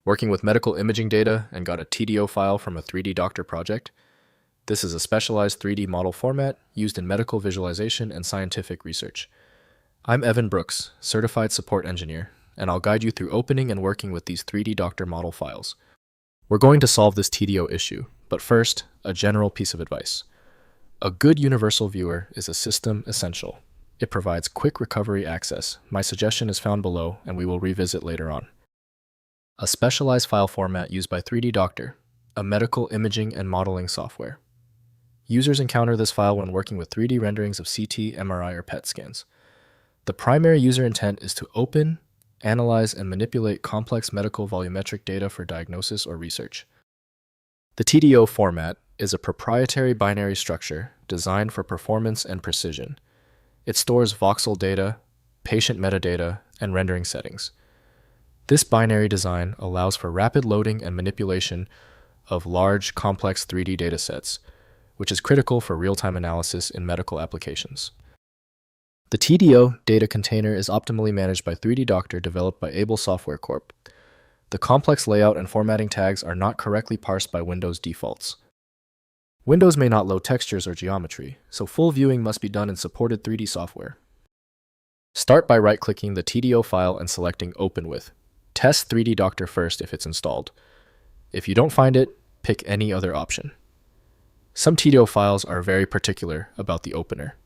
Working with medical imaging data and got a TDO file from a 3D-DOCTOR project. This is a specialized 3D model format used in medical visualization and scientific research. I'm Evan Brooks, Certified Support Engineer, and I'll guide you through opening and working with these 3D-DOCTOR model files. We're going to solve this TDO issue, but first, a general piece of advice. A good universal viewer is a system essential. It provides quick recovery access. My suggestion is found below, and we will revisit later on. A specialized file format used by 3D-DOCTOR, a medical imaging and modeling software. Users encounter this file when working with 3D renderings of CT, MRI, or PET scans. The primary user intent is to open, analyze, and manipulate complex medical volumetric data for diagnosis or research. The TDO format is a proprietary binary structure designed for performance and precision. It stores voxel data, patient metadata, and rendering settings. This binary design allows for rapid loading and manipulation of large, complex 3D datasets, which is critical for real-time analysis in medical applications. The TDO data container is optimally managed by 3D-DOCTOR developed by Able Software Corp. The complex layout and formatting tags are not correctly parsed by Windows defaults. Windows may not load textures or geometry, so full viewing must be done in supported 3D software. Start by right-clicking the TDO file and selecting Open With. Test 3D-DOCTOR first if it's installed. If you don't find it, pick any other option. Some TDO files are very particular about the opener.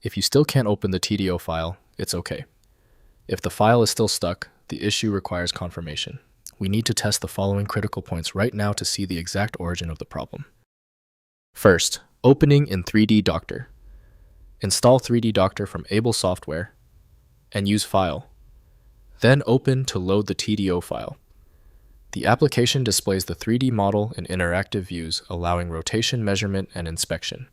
If you still can't open the TDO file, it's okay. If the file is still stuck, the issue requires confirmation. We need to test the following critical points right now to see the exact origin of the problem. First, opening in 3D-DOCTOR. Install 3D-DOCTOR from Able Software and use File. Then open to load the TDO file. The application displays the 3D model in interactive views, allowing rotation, measurement, and inspection.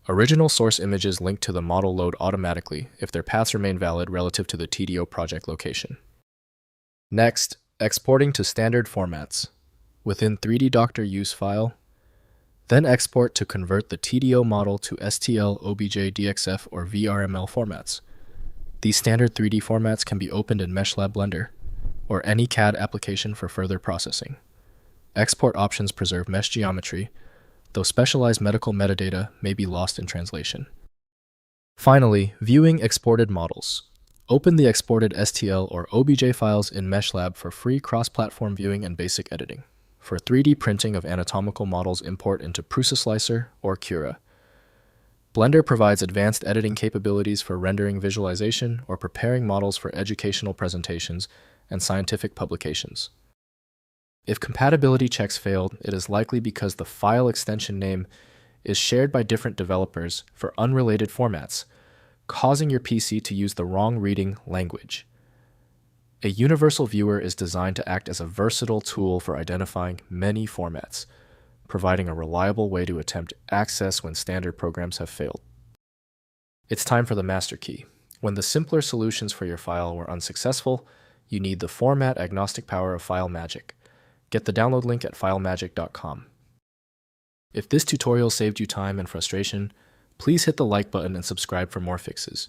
Original source images link to the model load automatically if their paths remain valid relative to the TDO project location. Next, exporting to standard formats. Within 3D-DOCTOR use File, then export to convert the TDO model to STL, OBJ, DXF, or VRML formats. These standard 3D formats can be opened in MeshLab Blender or any CAD application for further processing. Export options preserve mesh geometry, though specialized medical metadata may be lost in translation. Finally, viewing exported models. Open the exported STL or OBJ files in MeshLab for free cross-platform viewing and basic editing. For 3D printing of anatomical models, import into Prusa Slicer or Cura. Blender provides advanced editing capabilities for rendering visualization or preparing models for educational presentations and scientific publications. If compatibility checks failed, it is likely because the file extension name is shared by different developers for unrelated formats, causing your PC to use the wrong reading language. A universal viewer is designed to act as a versatile tool for identifying many formats, providing a reliable way to attempt access when standard programs have failed. It's time for the master key. When the simpler solutions for your file were unsuccessful, you need the format agnostic power of FileMagick. Get the download link at filemagick.com. If this tutorial saved you time and frustration, please hit the like button and subscribe for more fixes.